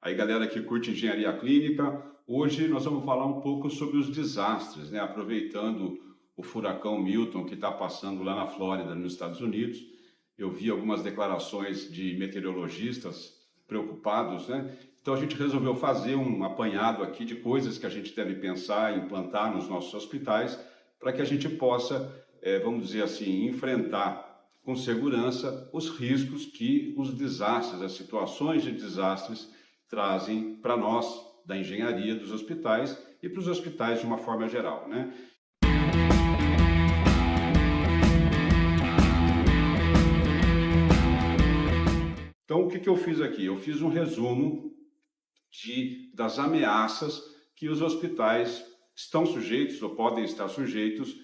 Aí, galera que curte engenharia clínica, hoje nós vamos falar um pouco sobre os desastres, né? Aproveitando o furacão Milton que está passando lá na Flórida, nos Estados Unidos. Eu vi algumas declarações de meteorologistas preocupados, né? Então a gente resolveu fazer um apanhado aqui de coisas que a gente deve pensar e implantar nos nossos hospitais para que a gente possa, vamos dizer assim, enfrentar com segurança os riscos que os desastres, as situações de desastres trazem para nós, da engenharia dos hospitais e para os hospitais de uma forma geral, né? Então, o que eu fiz aqui? Eu fiz um resumo das ameaças que os hospitais estão sujeitos ou podem estar sujeitos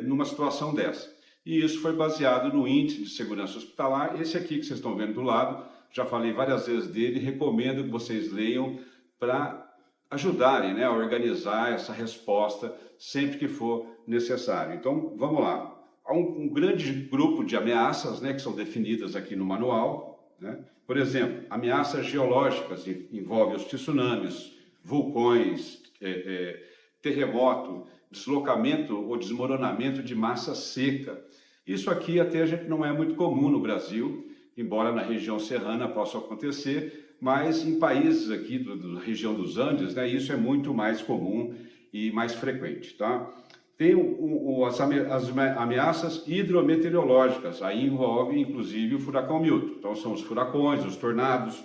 numa situação dessa. E isso foi baseado no Índice de Segurança Hospitalar, esse aqui que vocês estão vendo do lado, já falei várias vezes dele, recomendo que vocês leiam para ajudarem, né, a organizar essa resposta sempre que for necessário. Então, vamos lá. Há um grande grupo de ameaças, né, que são definidas aqui no manual, né? Por exemplo, ameaças geológicas envolvem os tsunamis, vulcões, terremoto, deslocamento ou desmoronamento de massa seca. Isso aqui até a gente não é muito comum no Brasil, embora na região serrana possa acontecer, mas em países aqui da região dos Andes, né, isso é muito mais comum e mais frequente, tá? Tem as ameaças hidrometeorológicas, aí envolve inclusive o furacão Milton. Então são os furacões, os tornados,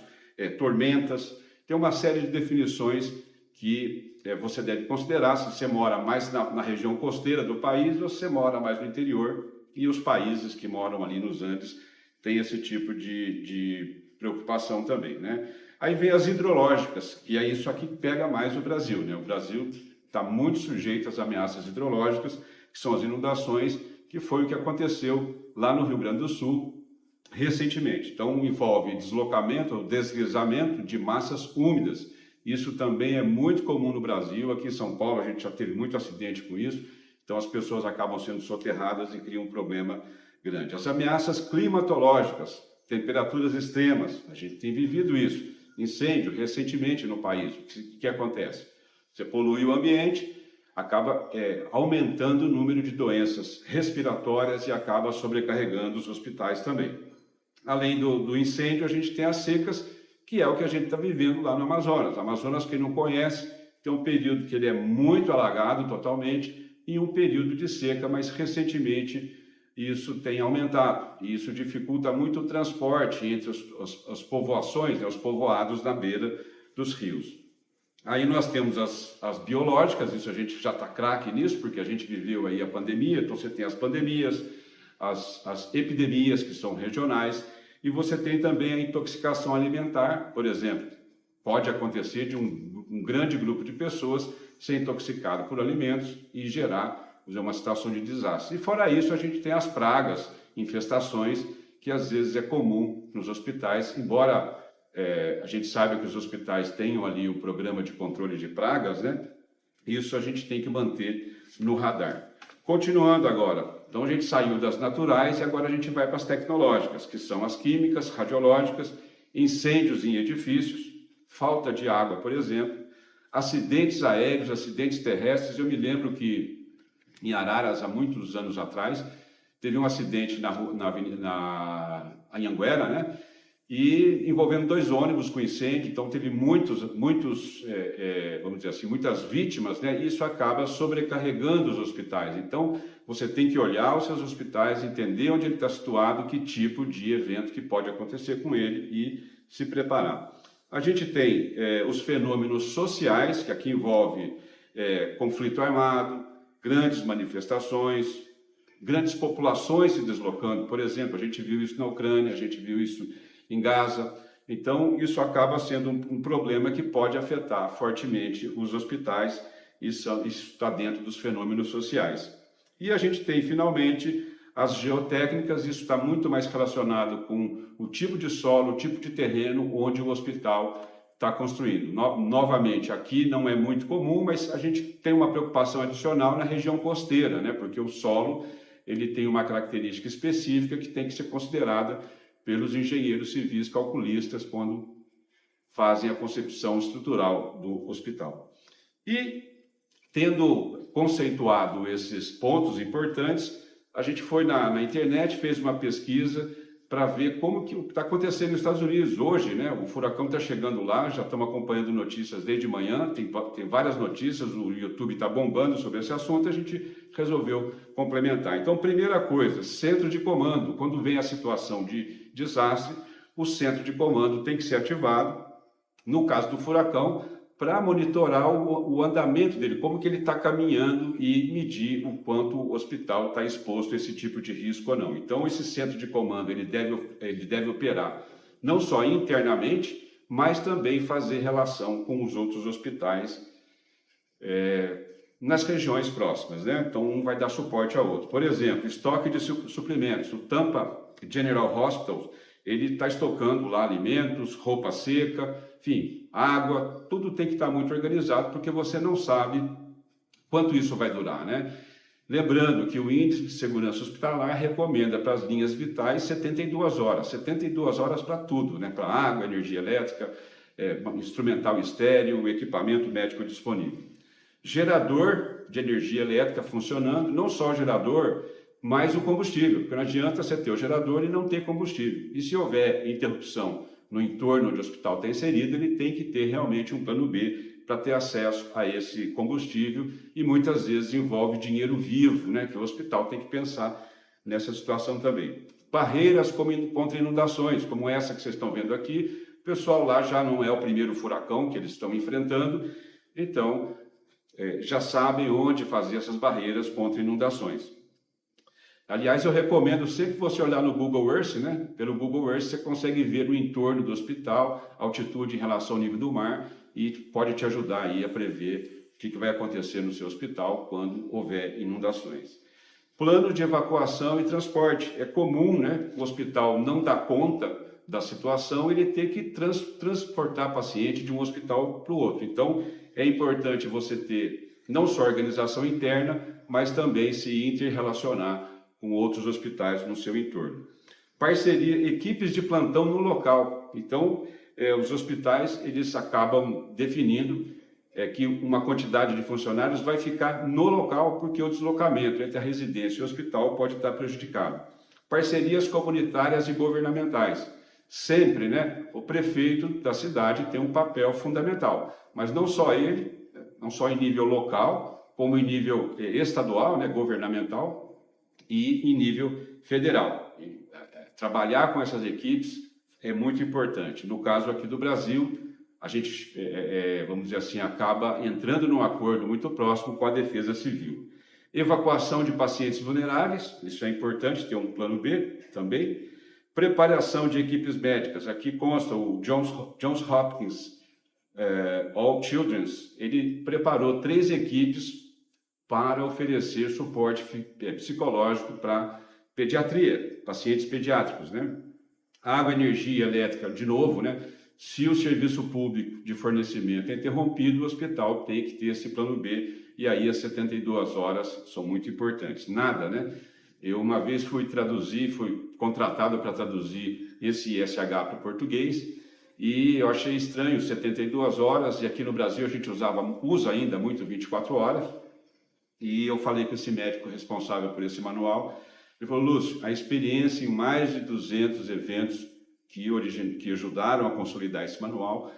tormentas. Tem uma série de definições que você deve considerar se você mora mais na região costeira do país ou se você mora mais no interior, e os países que moram ali nos Andes têm esse tipo de preocupação também, né? Aí vem as hidrológicas, que é isso aqui que pega mais o Brasil, né? O Brasil está muito sujeito às ameaças hidrológicas, que são as inundações, que foi o que aconteceu lá no Rio Grande do Sul recentemente. Então, envolve deslocamento ou deslizamento de massas úmidas. Isso também é muito comum no Brasil. Aqui em São Paulo, a gente já teve muito acidente com isso. Então, as pessoas acabam sendo soterradas e criam um problema grande. As ameaças climatológicas, temperaturas extremas, a gente tem vivido isso. Incêndio, recentemente no país. O que acontece? Você polui o ambiente, acaba aumentando o número de doenças respiratórias e acaba sobrecarregando os hospitais também. Além do incêndio, a gente tem as secas, que é o que a gente está vivendo lá no Amazonas. O Amazonas, quem não conhece, tem um período que ele é muito alagado totalmente e um período de seca, mas recentemente isso tem aumentado. E isso dificulta muito o transporte entre as povoações, né, os povoados na beira dos rios. Aí nós temos as biológicas, isso a gente já está craque nisso, porque a gente viveu aí a pandemia, então você tem as pandemias, as epidemias que são regionais, e você tem também a intoxicação alimentar, por exemplo. Pode acontecer de um grande grupo de pessoas ser intoxicado por alimentos e gerar uma situação de desastre. E fora isso, a gente tem as pragas, infestações, que às vezes é comum nos hospitais, embora a gente saiba que os hospitais tenham ali o programa de controle de pragas, né? Isso a gente tem que manter no radar. Continuando agora, então a gente saiu das naturais e agora a gente vai para as tecnológicas, que são as químicas, radiológicas, incêndios em edifícios, falta de água, por exemplo, acidentes aéreos, acidentes terrestres. Eu me lembro que em Araras, há muitos anos atrás, teve um acidente na Anhanguera, né? E envolvendo 2 ônibus com incêndio, então teve vamos dizer assim, muitas vítimas, né? E isso acaba sobrecarregando os hospitais. Então, você tem que olhar os seus hospitais, entender onde ele está situado, que tipo de evento que pode acontecer com ele e se preparar. A gente tem os fenômenos sociais, que aqui envolve conflito armado, grandes manifestações, grandes populações se deslocando. Por exemplo, a gente viu isso na Ucrânia, a gente viu isso em Gaza. Então, isso acaba sendo um problema que pode afetar fortemente os hospitais. Isso está dentro dos fenômenos sociais. E a gente tem, finalmente, as geotécnicas. Isso está muito mais relacionado com o tipo de solo, o tipo de terreno onde o hospital está construindo. Novamente, aqui não é muito comum, mas a gente tem uma preocupação adicional na região costeira, né? Porque o solo ele tem uma característica específica que tem que ser considerada pelos engenheiros civis calculistas quando fazem a concepção estrutural do hospital. E, tendo conceituado esses pontos importantes, a gente foi na internet, fez uma pesquisa para ver como que está acontecendo nos Estados Unidos hoje, né? O furacão está chegando lá, já estamos acompanhando notícias desde manhã, tem várias notícias, o YouTube está bombando sobre esse assunto, a gente resolveu complementar. Então, primeira coisa, centro de comando. Quando vem a situação de desastre, o centro de comando tem que ser ativado, no caso do furacão, para monitorar o andamento dele, como que ele está caminhando e medir o quanto o hospital está exposto a esse tipo de risco ou não. Então, esse centro de comando ele deve operar não só internamente, mas também fazer relação com os outros hospitais nas regiões próximas, né? Então, um vai dar suporte ao outro. Por exemplo, estoque de suprimentos. O Tampa General Hospital, ele está estocando lá alimentos, roupa seca, enfim, água, tudo tem que estar muito organizado, porque você não sabe quanto isso vai durar, né? Lembrando que o Índice de Segurança Hospitalar recomenda para as linhas vitais 72 horas para tudo, né? Para água, energia elétrica, instrumental estéreo, equipamento médico disponível. Gerador de energia elétrica funcionando, não só o gerador, mas o combustível, porque não adianta você ter o gerador e não ter combustível. E se houver interrupção no entorno onde o hospital está inserido, ele tem que ter realmente um plano B para ter acesso a esse combustível, e muitas vezes envolve dinheiro vivo, né, que o hospital tem que pensar nessa situação também. Barreiras contra inundações, como essa que vocês estão vendo aqui, o pessoal lá já não é o primeiro furacão que eles estão enfrentando, então já sabem onde fazer essas barreiras contra inundações. Aliás, eu recomendo sempre que você olhar no Google Earth, né? Pelo Google Earth você consegue ver o entorno do hospital, altitude em relação ao nível do mar, e pode te ajudar aí a prever o que vai acontecer no seu hospital quando houver inundações. Plano de evacuação e transporte. É comum, né? O hospital não dar conta da situação, ele ter que transportar paciente de um hospital para o outro. Então, é importante você ter não só organização interna, mas também se interrelacionar com outros hospitais no seu entorno. Parceria, equipes de plantão no local. Então, os hospitais, eles acabam definindo que uma quantidade de funcionários vai ficar no local, porque o deslocamento entre a residência e o hospital pode estar prejudicado. Parcerias comunitárias e governamentais. Sempre, né, o prefeito da cidade tem um papel fundamental, mas não só ele, não só em nível local, como em nível estadual, né, governamental, e em nível federal. Trabalhar com essas equipes é muito importante. No caso aqui do Brasil, a gente, vamos dizer assim, acaba entrando num acordo muito próximo com a Defesa Civil. Evacuação de pacientes vulneráveis, isso é importante, ter um plano B também. Preparação de equipes médicas, aqui consta o Johns Hopkins All Children's, ele preparou 3 equipes para oferecer suporte psicológico para pediatria, pacientes pediátricos, né? Água, energia elétrica, de novo, né? Se o serviço público de fornecimento é interrompido, o hospital tem que ter esse plano B, e aí as 72 horas são muito importantes. Nada, né? Eu uma vez fui contratado para traduzir esse ISH para o português, e eu achei estranho 72 horas, e aqui no Brasil a gente usa ainda muito 24 horas, e eu falei com esse médico responsável por esse manual. Ele falou: Lúcio, a experiência em mais de 200 eventos que ajudaram a consolidar esse manual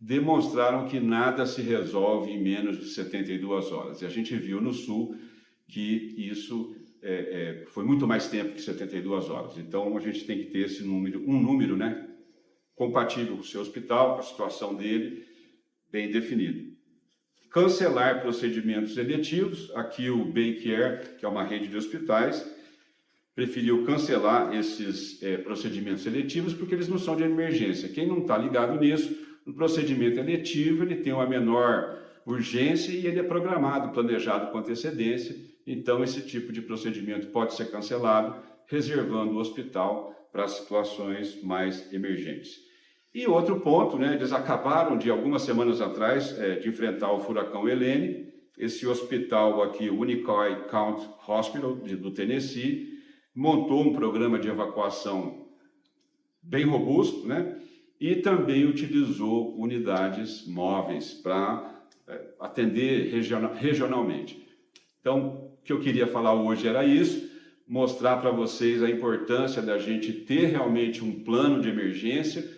demonstraram que nada se resolve em menos de 72 horas. E a gente viu no Sul que isso foi muito mais tempo que 72 horas. Então, a gente tem que ter esse número, né, compatível com o seu hospital, com a situação dele, bem definido. Cancelar procedimentos eletivos. Aqui o Baycare, que é uma rede de hospitais, preferiu cancelar esses procedimentos eletivos porque eles não são de emergência. Quem não está ligado nisso, no procedimento eletivo ele tem uma menor urgência e ele é programado, planejado com antecedência. Então esse tipo de procedimento pode ser cancelado, reservando o hospital para situações mais emergentes. E outro ponto, né, eles acabaram de algumas semanas atrás de enfrentar o furacão Helene. Esse hospital aqui, o Unicoi County Hospital do Tennessee, montou um programa de evacuação bem robusto, né? e também utilizou unidades móveis para atender regionalmente. Então, o que eu queria falar hoje era isso, mostrar para vocês a importância da gente ter realmente um plano de emergência.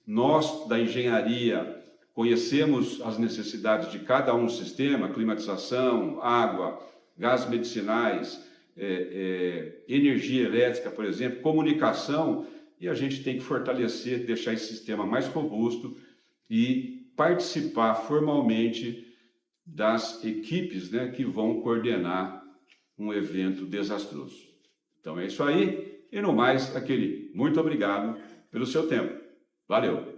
Nós, da engenharia, conhecemos as necessidades de cada um do sistema, climatização, água, gases medicinais, energia elétrica, por exemplo, comunicação, e a gente tem que fortalecer, deixar esse sistema mais robusto e participar formalmente das equipes, né, que vão coordenar um evento desastroso. Então é isso aí, e no mais, aquele muito obrigado pelo seu tempo. Valeu!